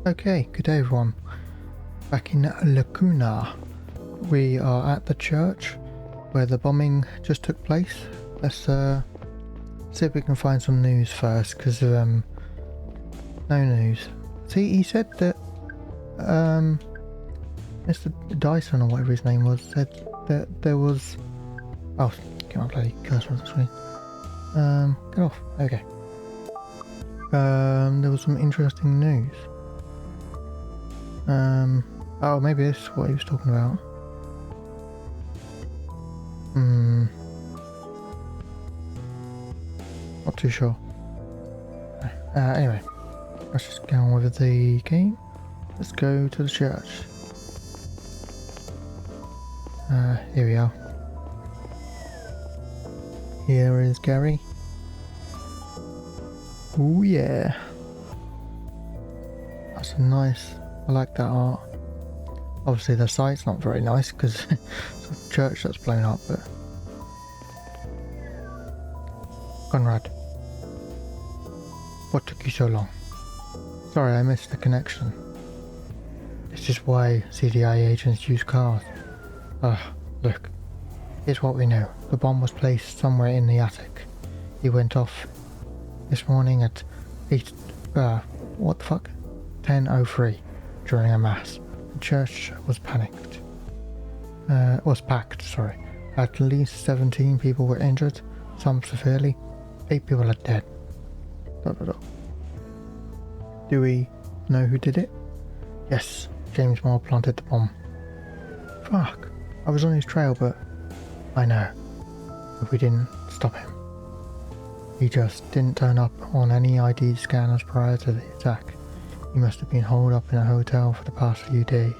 Okay, good day everyone. Back in Lacuna, we are at the church where the bombing just took place. Let's see if we can find some news first, because no news. See, he said that Mr. Dyson, or whatever his name was, said that there was... Oh, get my bloody cursor on the screen. Get off. Okay. There was some interesting news. Oh, maybe this is what he was talking about. Not too sure. Anyway, let's just get on with the game. Let's go to the church. Here we are. Here is Gary. Oh yeah. That's a nice... I like that art. Obviously the site's not very nice because it's a church that's blown up, but... Conrad. What took you so long? Sorry, I missed the connection. This is why CDI agents use cars. Look. Here's what we know. The bomb was placed somewhere in the attic. He went off this morning at 10:03 during a mass. The church was packed, sorry. At least 17 people were injured, some severely. 8 people are dead. Do we know who did it? Yes, James Moore planted the bomb. Fuck, I was on his trail, but I know. But we didn't stop him. He just didn't turn up on any ID scanners prior to the attack. He must have been holed up in a hotel for the past few days,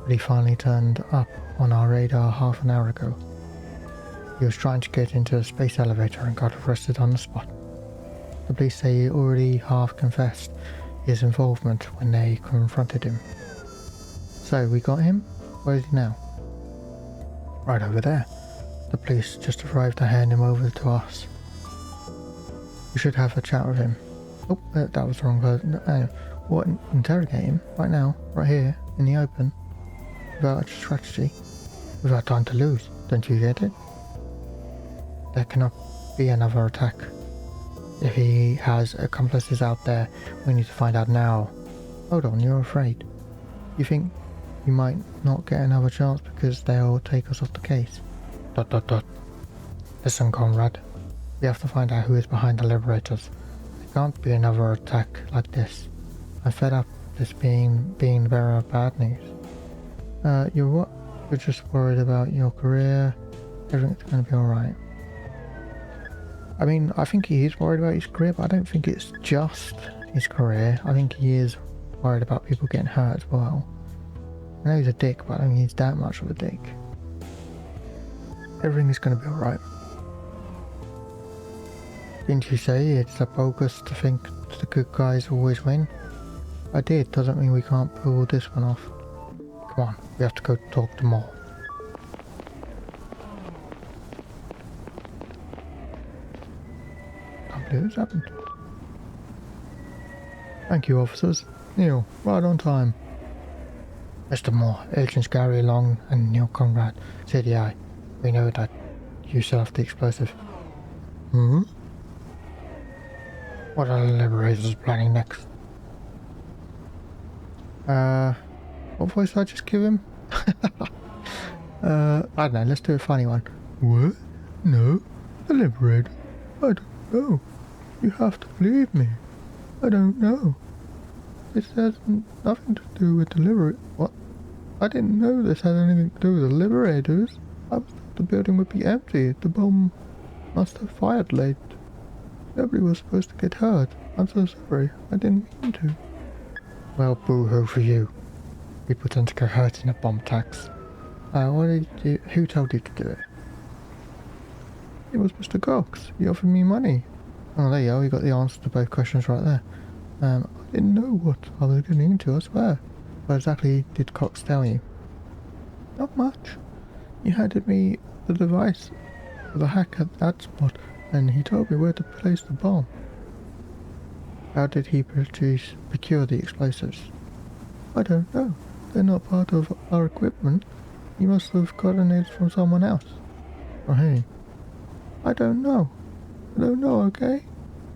but he finally turned up on our radar half an hour ago. He was trying to get into a space elevator and got arrested on the spot. The police say he already half confessed his involvement when they confronted him. So we got him? Where is he now? Right over there. The police just arrived to hand him over to us. We should have a chat with him. Oh, that was the wrong person. What, interrogate him? Right now? Right here? In the open? Without a strategy? Without time to lose? Don't you get it? There cannot be another attack. If he has accomplices out there, we need to find out now. Hold on, you're afraid. You think you might not get another chance because they'll take us off the case? ... Listen, Conrad. We have to find out who is behind the Liberators. There can't be another attack like this. I'm fed up this being the bearer of bad news. You're what? You're just worried about your career. Everything's going to be alright. I mean, I think he is worried about his career, but I don't think it's just his career. I think he is worried about people getting hurt as well. I know he's a dick, but I don't think he's that much of a dick. Everything is going to be alright. Didn't you say it's a bogus to think the good guys always win? I did, doesn't mean we can't pull this one off. Come on, we have to go talk to Moore. Can't believe this happened. Thank you, officers. Neil, right on time. Mr. Moore, Agents Gary Long and Neil Conrad, CDI. We know that you still have the explosive. What are the Liberators planning next? What voice did I just give him? I don't know, let's do a funny one. What? No? The Liberator? I don't know. You have to believe me. I don't know. This has nothing to do with the Liberator. What? I didn't know this had anything to do with the Liberators. I thought the building would be empty. The bomb must have fired late. Nobody was supposed to get hurt. I'm so sorry. I didn't mean to. Well, boo-hoo for you. People tend to get hurt in a bomb attacks. What did you... Who told you to do it? It was Mr. Cox. He offered me money. Oh, there you go. You got the answer to both questions right there. I didn't know what I was getting into, I swear. What exactly did Cox tell you? Not much. He handed me the device for the hack at that spot, and he told me where to place the bomb. How did he procure the explosives? I don't know. They're not part of our equipment. You must have gotten it from someone else. Or whom? I don't know. I don't know, okay?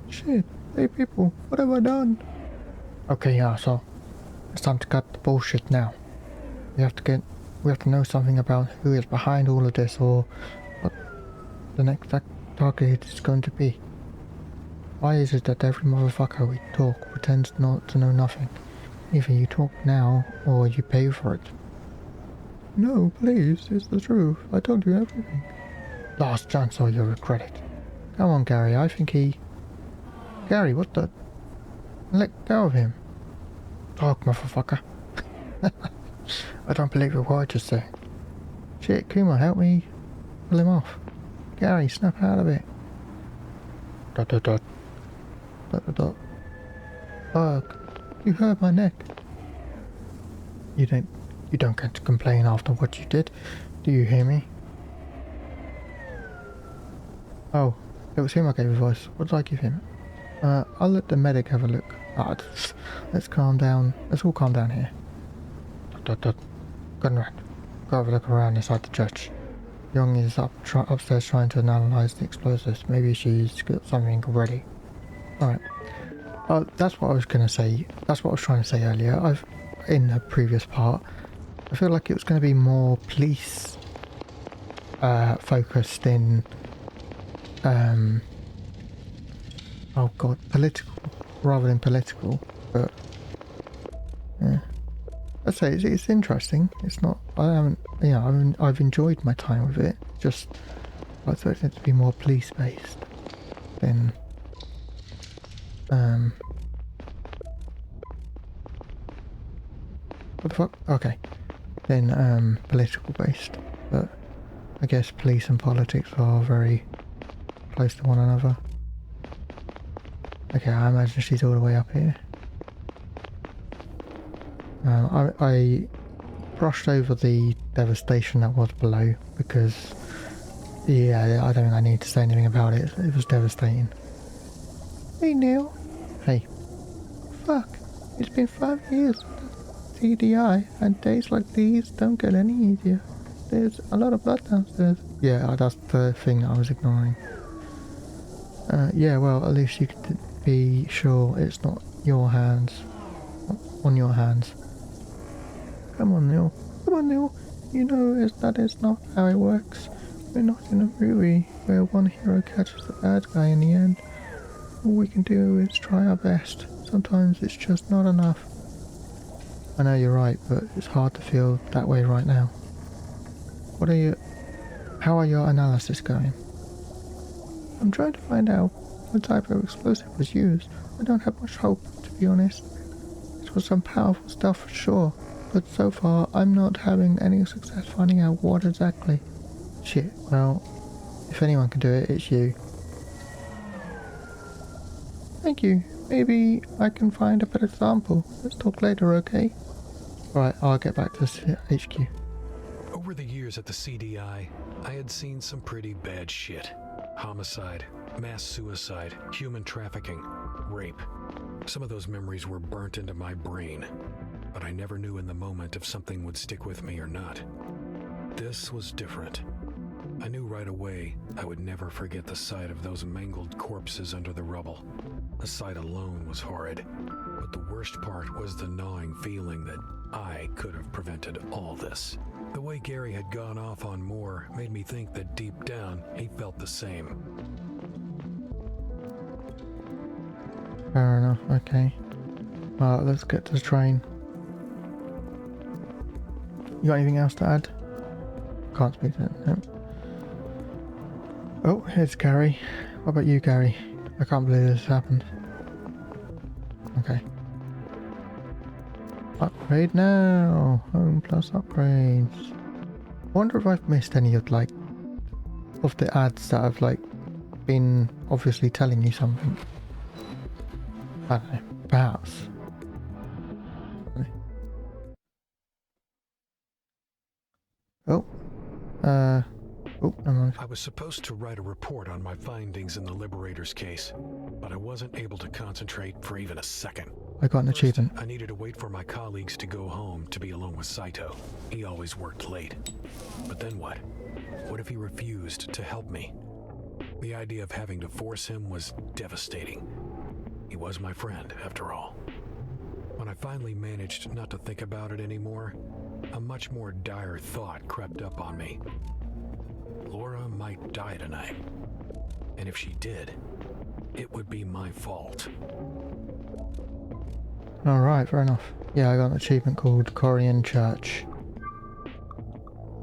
Shit. Hey people, what have I done? Okay, yeah, so it's time to cut the bullshit now. We have to know something about who is behind all of this, or what the next target is going to be. Why is it that every motherfucker we talk pretends not to know nothing? Either you talk now, or you pay for it. No, please, it's the truth. I told you everything. Last chance or you'll regret it. Come on, Gary, I think he... Gary, what the... Let go of him. Talk, motherfucker. I don't believe a word you say. Shit, Kuma, help me pull him off. Gary, snap out of it. Dot dot dot. Dot dot dot. Fuck. You hurt my neck. You don't get to complain after what you did. Do you hear me? Oh, it was him I gave a voice. What did I give him? I'll let the medic have a look. Let's calm down. Let's all calm down here. Dot dot dot. Conrad, go have a look around inside the church. Young is upstairs trying to analyze the explosives. Maybe she's got something ready. Alright. That's what I was gonna say. That's what I was trying to say earlier. In the previous part, I feel like it was going to be more police focused in oh god, political rather than political, but yeah, I'd say it's interesting. It's not, I've enjoyed my time with it, just I thought it to be more police based than what the fuck? Okay. Then political based. But I guess police and politics are very close to one another. Okay, I imagine she's all the way up here. I brushed over the devastation that was below because, yeah, I don't think I need to say anything about it. It was devastating. Hey Neil. Hey. Fuck. It's been 5 years. TDI, and days like these don't get any easier. There's a lot of blood downstairs. Yeah, that's the thing I was ignoring. Yeah, well, at least you could be sure it's not your hands. On your hands. Come on, Neil. Come on, Neil. You know that is not how it works. We're not in a movie where one hero catches the bad guy in the end. All we can do is try our best. Sometimes it's just not enough. I know you're right, but it's hard to feel that way right now. How are your analysis going? I'm trying to find out what type of explosive was used. I don't have much hope, to be honest. It was some powerful stuff for sure, but so far I'm not having any success finding out what exactly. Shit, well, if anyone can do it, it's you. Thank you. Maybe I can find a better sample. Let's talk later, okay? Right, I'll get back to HQ. Over the years at the CDI, I had seen some pretty bad shit. Homicide, mass suicide, human trafficking, rape. Some of those memories were burnt into my brain, but I never knew in the moment if something would stick with me or not. This was different. I knew right away I would never forget the sight of those mangled corpses under the rubble. The sight alone was horrid, but the worst part was the gnawing feeling that I could have prevented all this. The way Gary had gone off on Moore made me think that deep down he felt the same. Fair enough, okay. Well, let's get to the train. You got anything else to add? Can't speak to it, no. Oh, here's Gary. What about you, Gary? I can't believe this happened. Okay. Upgrade now! Home plus upgrades. I wonder if I've missed any of the ads that have been obviously telling you something. I don't know. Perhaps. Oh. Oh, never mind. I was supposed to write a report on my findings in the Liberator's case, but I wasn't able to concentrate for even a second. I got an achievement. I needed to wait for my colleagues to go home to be alone with Saito. He always worked late. But then what? What if he refused to help me? The idea of having to force him was devastating. He was my friend, after all. When I finally managed not to think about it anymore, a much more dire thought crept up on me. Laura might die tonight. And if she did, it would be my fault. Alright, fair enough. Yeah, I got an achievement called Korean Church.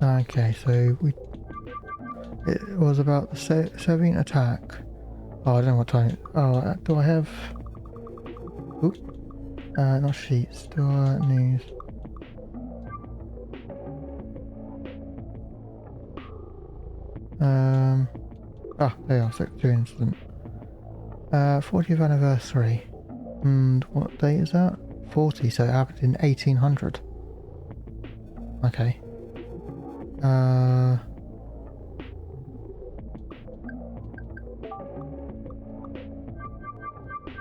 Okay, so it was about the Soviet attack. Oh, I don't know what time. Oh, do I have... Oop. Not sheets. Do I news? There you are, Sector 2 incident. 40th anniversary. And what date is that? 40, so it happened in 1800. Okay.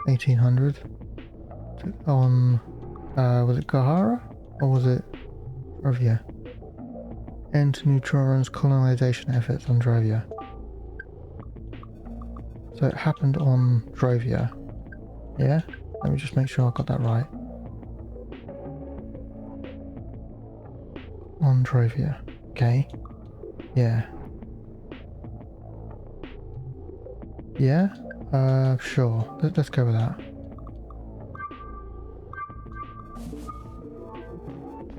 1800. On, was it Gahara? Or was it Drovia? End to Neutrons colonization efforts on Drovia. So it happened on Drovia. Yeah? Let me just make sure I got that right. On Drovia. Okay. Yeah. Yeah? Sure. Let's go with that.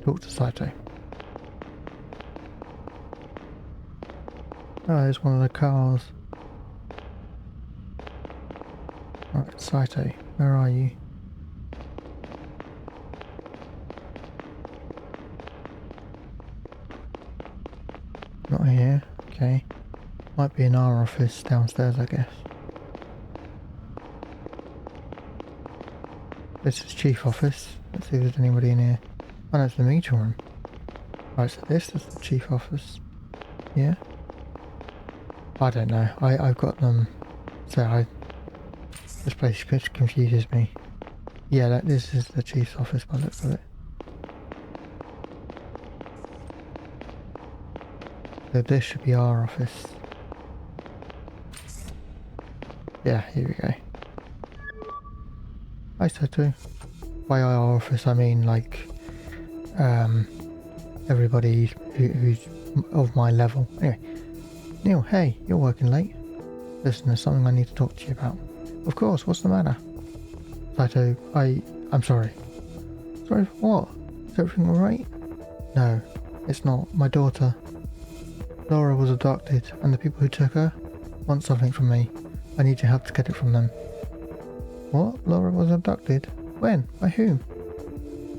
Talk to Saito. Oh, there's one of the cars. Alright, Saito, where are you? Not here, okay. Might be in our office downstairs, I guess. This is Chief Office. Let's see if there's anybody in here. Oh no, it's the meeting room. Right, so this is the Chief Office. Yeah? I don't know. I've got them. So this place confuses me. Yeah, this is the Chief's office by the looks of it. So this should be our office. Yeah, here we go. I said to. By our office I mean like everybody who's of my level. Anyway. Neil, hey, you're working late. Listen, there's something I need to talk to you about. Of course, what's the matter? Saito, I'm sorry. Sorry for what? Is everything alright? No, it's not. My daughter, Laura, was abducted, and the people who took her want something from me. I need your help to get it from them. What? Laura was abducted? When? By whom?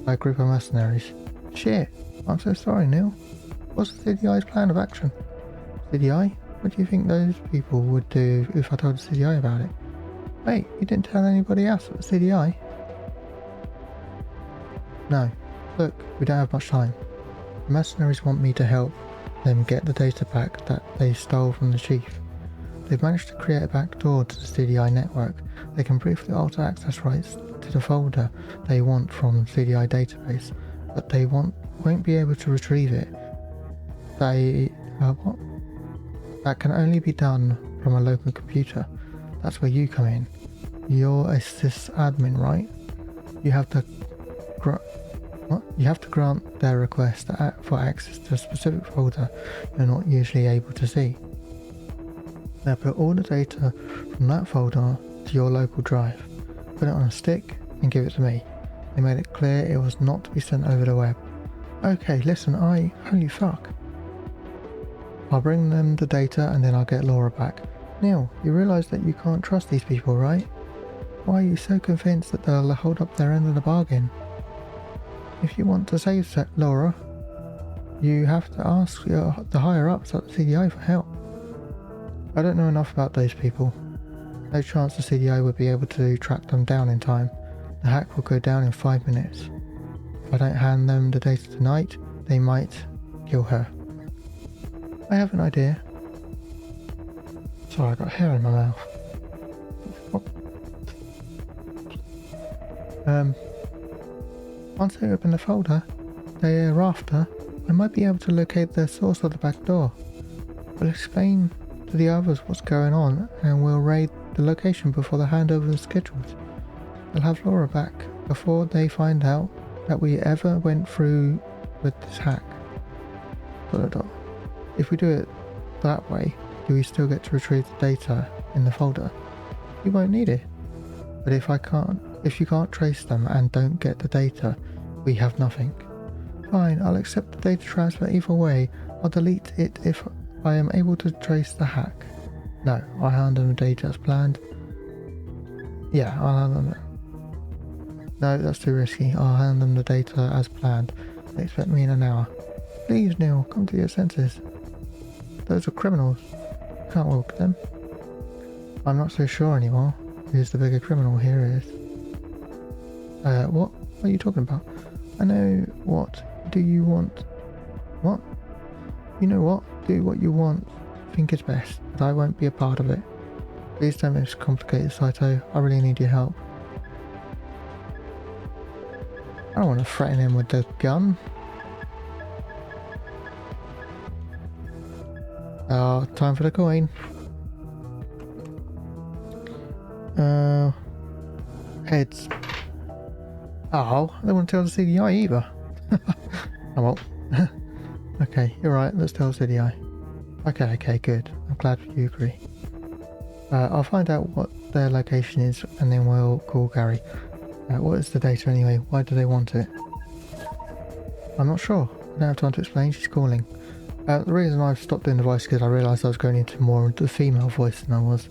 By a group of mercenaries. Shit. I'm so sorry, Neil. What's the CDI's plan of action? CDI? What do you think those people would do if I told the CDI about it? Wait, you didn't tell anybody else at the CDI? No. Look, we don't have much time. The mercenaries want me to help them get the data back that they stole from the chief. They've managed to create a backdoor to the CDI network. They can briefly alter access rights to the folder they want from the CDI database, but they won't be able to retrieve it. What? That can only be done from a local computer. That's where you come in. You're a sysadmin, right? You have to grant their request for access to a specific folder you're not usually able to see. Now put all the data from that folder to your local drive. Put it on a stick and give it to me. They made it clear it was not to be sent over the web. Okay, listen, holy fuck. I'll bring them the data and then I'll get Laura back. Neil, you realise that you can't trust these people, right? Why are you so convinced that they'll hold up their end of the bargain? If you want to save Laura, you have to ask the higher-ups at the CDI for help. I don't know enough about those people. No chance the CDI would be able to track them down in time. The hack will go down in 5 minutes. If I don't hand them the data tonight, they might kill her. I have an idea. Sorry, I got hair in my mouth. Once I open the folder thereafter, I might be able to locate the source of the back door. We'll explain to the others what's going on and we'll raid the location before the handover is scheduled. They'll have Laura back before they find out that we ever went through with this hack. If we do it that way, do we still get to retrieve the data in the folder? You won't need it. But if you can't trace them and don't get the data, we have nothing. Fine, I'll accept the data transfer either way. I'll delete it if I am able to trace the hack. No, I'll hand them the data as planned. Yeah, I'll hand them. No, that's too risky. I'll hand them the data as planned. They expect me in an hour. Please, Neil, come to your senses. Those are criminals. You can't walk them. I'm not so sure anymore. Who's the bigger criminal here is? What are you talking about? I know what. Do you want? What? You know what? Do what you want. Think it's best, but I won't be a part of it. Please don't make it complicated, Saito. I really need your help. I don't want to threaten him with the gun. Time for the coin. Heads. Oh, I don't want to tell the CDI either. Oh well. Okay, you're right, let's tell the CDI. Okay, good. I'm glad you agree. I'll find out what their location is and then we'll call Gary. What is the data anyway? Why do they want it? I'm not sure. I don't have time to explain, she's calling. The reason I've stopped doing the voice is because I realised I was going into more into the female voice than I was.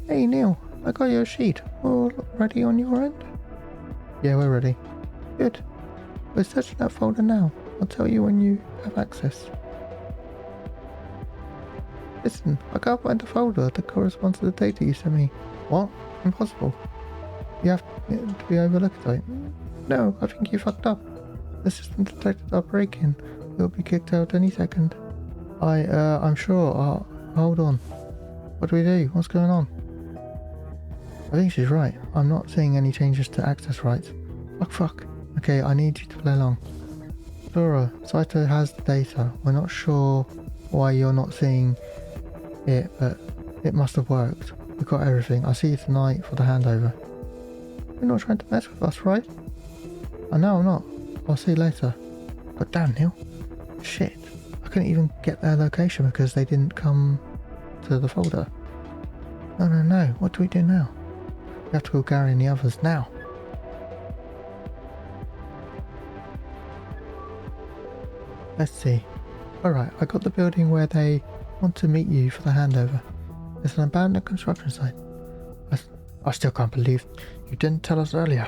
Hey Neil, I got your sheet. All ready on your end? Yeah, we're ready. Good. We're searching that folder now. I'll tell you when you have access. Listen, I can't find the folder that corresponds to the data you sent me. What? Impossible. You have to be overlooked, right? No, I think you fucked up. The system detected our break-in. We'll be kicked out any second. I'm sure. Hold on. What do we do? What's going on? I think she's right. I'm not seeing any changes to access rights. Fuck. Okay, I need you to play along. Laura, Saito has the data. We're not sure why you're not seeing it, but it must have worked. We've got everything. I'll see you tonight for the handover. You're not trying to mess with us, right? I know I'm not. I'll see you later. But damn, Neil. Shit. I couldn't even get their location because they didn't come to the folder. No. What do we do now? We have to call Gary and the others now. Let's see. Alright, I got the building where they want to meet you for the handover. It's an abandoned construction site. I still can't believe you didn't tell us earlier.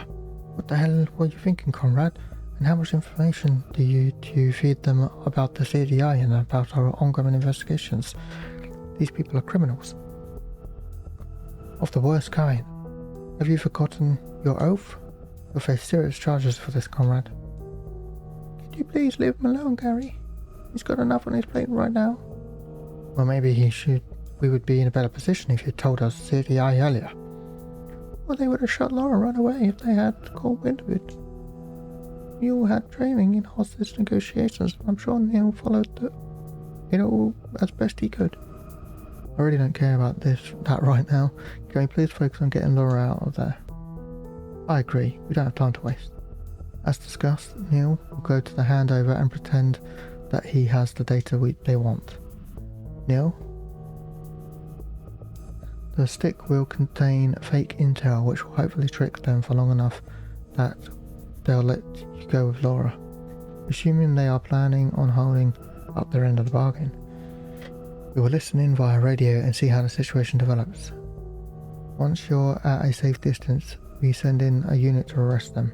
What the hell were you thinking, Conrad? And how much information do you feed them about the CDI and about our ongoing investigations? These people are criminals. Of the worst kind. Have you forgotten your oath? You'll face serious charges for this, Conrad. Could you please leave him alone, Gary? He's got enough on his plate right now. Well, maybe we would be in a better position if you'd told us CDI earlier. Well, they would have shot Laura right away if they had caught wind of it. We all had training in hostage negotiations. I'm sure Neil followed it all as best he could. I really don't care about that right now. Can we please focus on getting Laura out of there? I agree. We don't have time to waste. As discussed, Neil will go to the handover and pretend that he has the data they want. Neil? The stick will contain fake intel which will hopefully trick them for long enough that they'll let you go with Laura. Assuming they are planning on holding up their end of the bargain. We will listen in via radio and see how the situation develops. Once you're at a safe distance, we send in a unit to arrest them.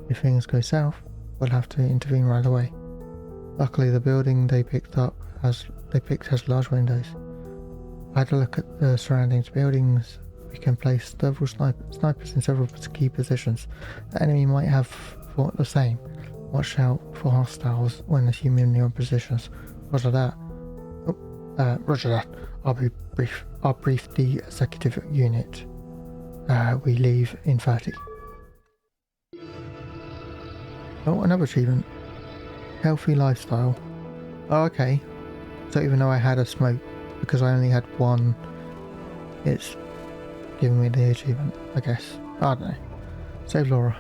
If things go south, we'll have to intervene right away. Luckily, the building they picked has large windows. I had a look at the surrounding buildings. We can place several snipers in several key positions. The enemy might have thought the same. Watch out for hostiles when assuming near positions. Roger that. Roger that. I'll be brief. I'll brief the executive unit. We leave in 30. Oh, another achievement. Healthy lifestyle. Oh, okay. So even though I had a smoke, because I only had one, it's giving me the achievement, I guess. I don't know. Save Laura.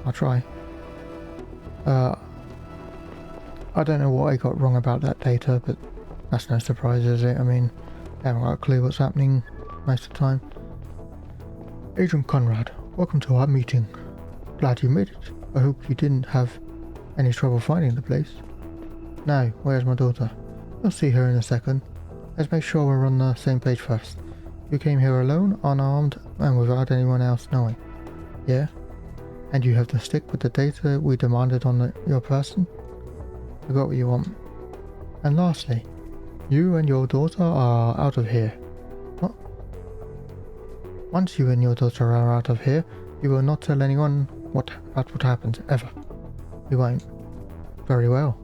I'll try. I don't know what I got wrong about that data, but that's no surprise, is it? I mean, I haven't got a clue what's happening most of the time. Agent Conrad, welcome to our meeting. Glad you made it. I hope you didn't have any trouble finding the place. No, where's my daughter? You'll see her in a second. Let's make sure we're on the same page first. You came here alone, unarmed, and without anyone else knowing. Yeah? And you have to stick with the data we demanded on your person? I got what you want. And lastly, you and your daughter are out of here. What? Once you and your daughter are out of here, you will not tell anyone about what happened, ever. We won't. Very well.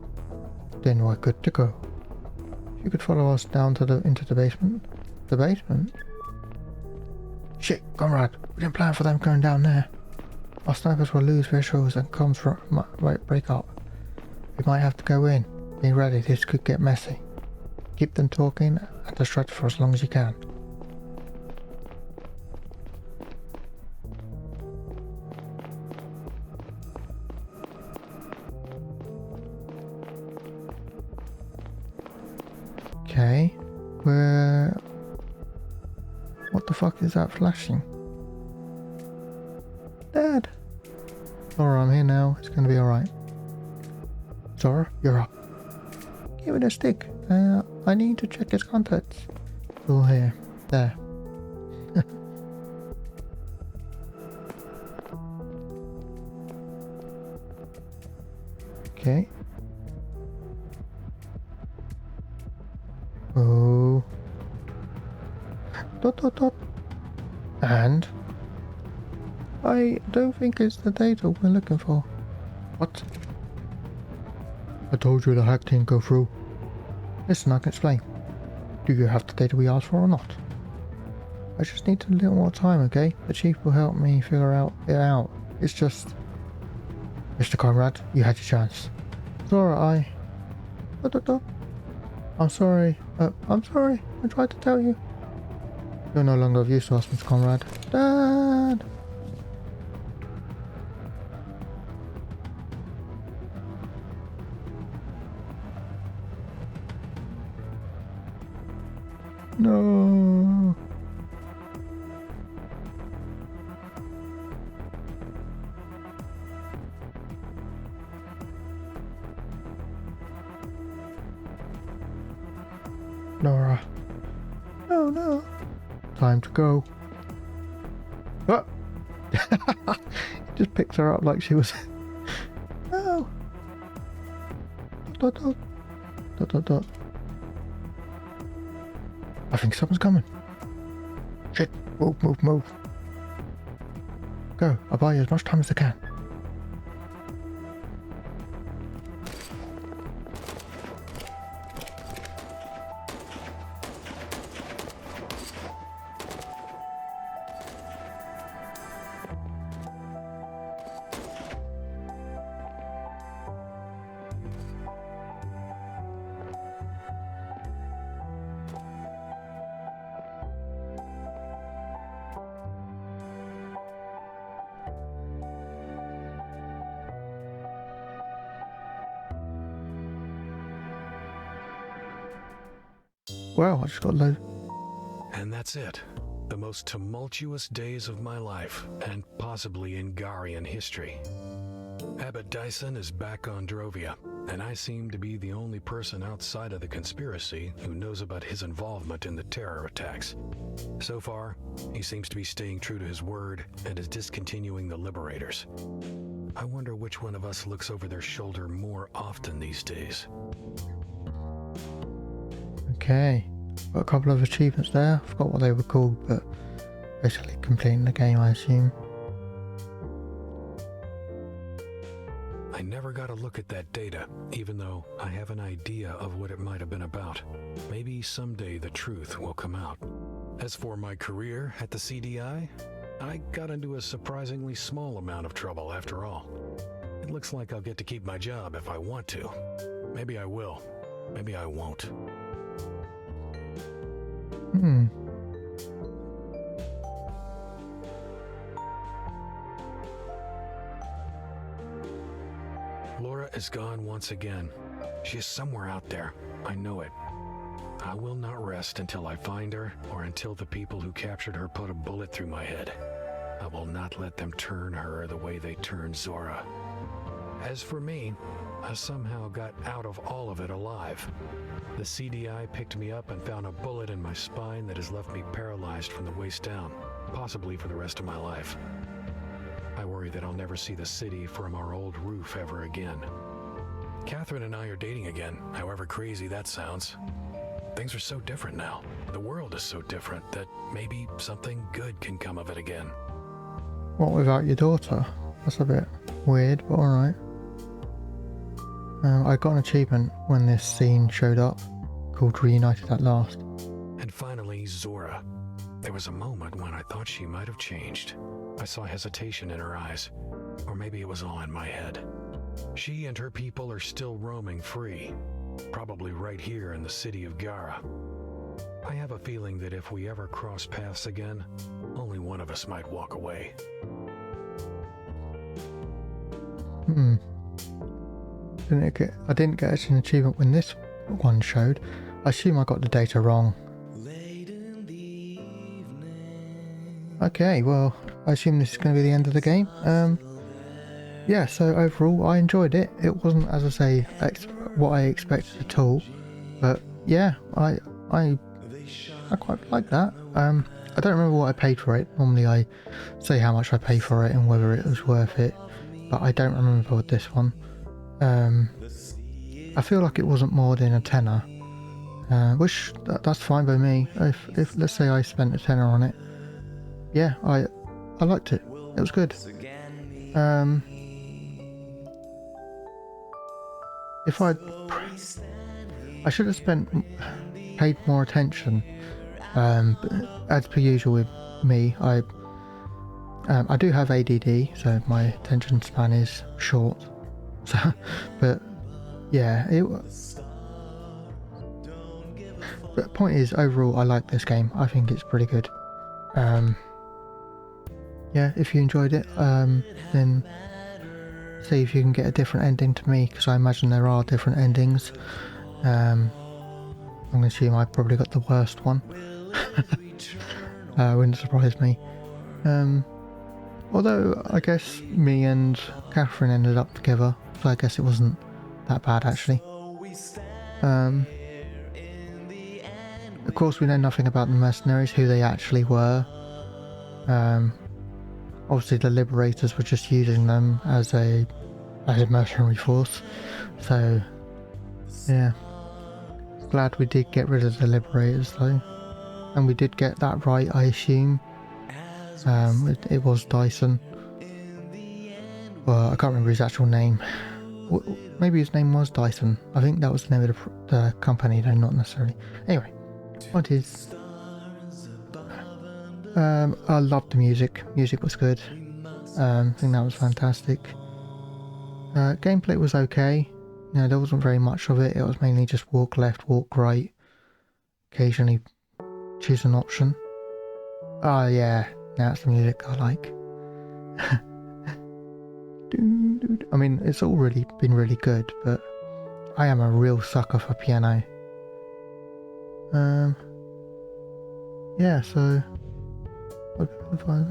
Then we're good to go. If you could follow us down to into the basement. The basement? Shit, Conrad, we didn't plan for them going down there. Our snipers will lose visuals and comms might break up. We might have to go in. Be ready, this could get messy. Keep them talking and distract for as long as you can. Okay, where... What the fuck is that flashing? Dad! Laura, I'm here now. It's going to be alright. Zora, you're up. Give it a stick. I need to check its contents. It's all here. There. Okay. Oh. Dot dot dot. And I don't think it's the data we're looking for. What? I told you the hack didn't go through. Listen, I can explain. Do you have the data we asked for or not? I just need a little more time, okay? The chief will help me figure it out. It's just... Mr. Conrad, you had your chance. Zora, I'm sorry. I'm sorry. I tried to tell you. You're no longer of use to us, Mr. Conrad. Dad! No. Nora. Oh no. Time to go. Oh. Just picked her up like she was. No. Dot dot dot dot dot. I think someone's coming. Shit. Move, move, move. Go. I'll buy you as much time as I can. Wow, I just got low. And that's it. The most tumultuous days of my life, and possibly in Garian history. Abbot Dyson is back on Drovia, and I seem to be the only person outside of the conspiracy who knows about his involvement in the terror attacks. So far, he seems to be staying true to his word and is discontinuing the Liberators. I wonder which one of us looks over their shoulder more often these days. Okay, got a couple of achievements there. I forgot what they were called, but basically completing the game, I assume. I I never got a look at that data, even though I have an idea of what it might have been about. Maybe someday the truth will come out. As for my career at the CDI, I got into a surprisingly small amount of trouble after all. It looks like I'll get to keep my job if I want to. Maybe I will. Maybe I won't. Laura is gone once again. She is somewhere out there. I know it. I will not rest until I find her, or until the people who captured her put a bullet through my head. I will not let them turn her the way they turned Zora. As for me, I somehow got out of all of it alive. The CDI picked me up and found a bullet in my spine that has left me paralyzed from the waist down, possibly for the rest of my life. I worry that I'll never see the city from our old roof ever again. Catherine and I are dating again, however crazy that sounds. Things are so different now. The world is so different that maybe something good can come of it again. What, without your daughter? That's a bit weird, but alright. I got an achievement when this scene showed up, called Reunited at Last. And finally, Zora. There was a moment when I thought she might have changed. I saw hesitation in her eyes, or maybe it was all in my head. She and her people are still roaming free, probably right here in the city of Gara. I have a feeling that if we ever cross paths again, only one of us might walk away. I didn't get an achievement when this one showed. I assume I got the data wrong. Okay, well, I assume this is going to be the end of the game. Yeah, so overall, I enjoyed it. It wasn't, as I say, what I expected at all. But yeah, I quite like that. I don't remember what I paid for it. Normally I say how much I pay for it and whether it was worth it. But I don't remember with this one. I feel like it wasn't more than a tenner. Which, that's fine by me. If let's say I spent a tenner on it. Yeah, I liked it. It was good. If I should have paid more attention. As per usual with me, I do have ADD, so my attention span is short. So, but yeah, but the point is, overall, I like this game. I think it's pretty good. Yeah, if you enjoyed it, then see if you can get a different ending to me, because I imagine there are different endings. I'm going to assume I probably got the worst one. Wouldn't surprise me. Although I guess me and Catherine ended up together, so I guess it wasn't that bad actually. Of course we know nothing about the mercenaries, who they actually were. Obviously the Liberators were just using them as a mercenary force, so yeah. Glad we did get rid of the Liberators though, and we did get that right, I assume. It was Dyson. Well, I can't remember his actual name. Maybe his name was Dyson. I think that was the name of the company, though not necessarily. Anyway, what is? I loved the music. Music was good. I think that was fantastic. Gameplay was okay. You know, there wasn't very much of it. It was mainly just walk left, walk right. Occasionally choose an option. Oh yeah, that's the music I like. I mean, it's all really been really good, but I am a real sucker for piano. Yeah, so what if I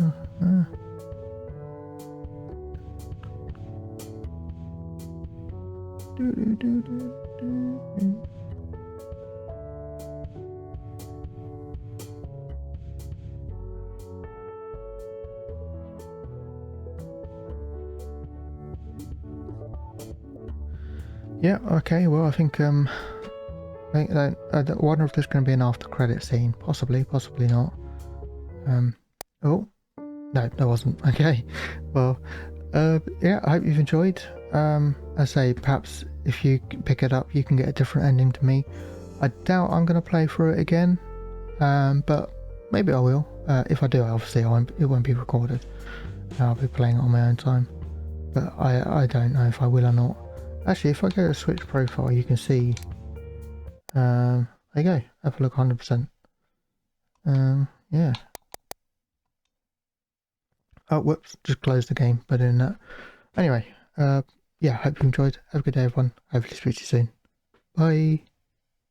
Yeah, okay, well I think I wonder if there's going to be an after credit scene. Possibly not. Oh no, there wasn't. Okay, well Yeah, I hope you've enjoyed. I say, perhaps if you pick it up, you can get a different ending to me. I doubt I'm going to play through it again, but maybe I will. If I do, obviously it won't be recorded. I'll be playing it on my own time. But I don't know if I will or not. Actually, if I go to Switch profile, you can see. There you go. Have a look, 100%. Yeah. Oh, whoops! Just closed the game by doing that. Anyway, yeah. Hope you enjoyed. Have a good day, everyone. Hopefully, speak to you soon. Bye.